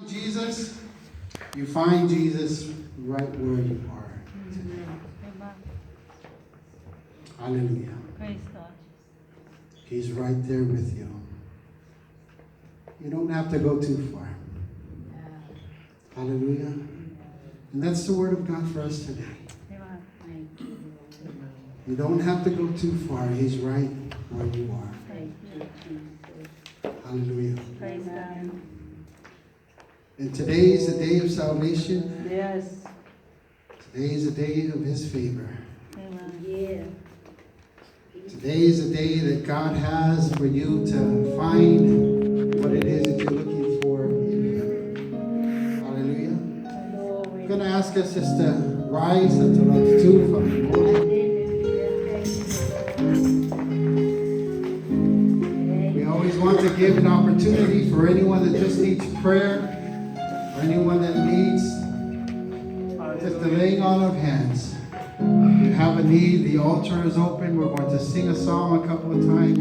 Jesus, you find Jesus right where you are today. Hallelujah. Praise God. He's right there with you. You don't have to go too far. Hallelujah. And that's the word of God for us today. You don't have to go too far. He's right where you are. Hallelujah. Praise God. And today is the day of salvation. Yes. Today is the day of His favor. Amen. Yeah. Today is the day that God has for you to find what it is that you're looking for in Him. Hallelujah. I'm going to ask us just to rise until that's two from the morning. We always want to give an opportunity for anyone that just needs prayer, or anyone that needs just the laying on of hands. If you have a need, the altar is open. We're going to sing a song a couple of times.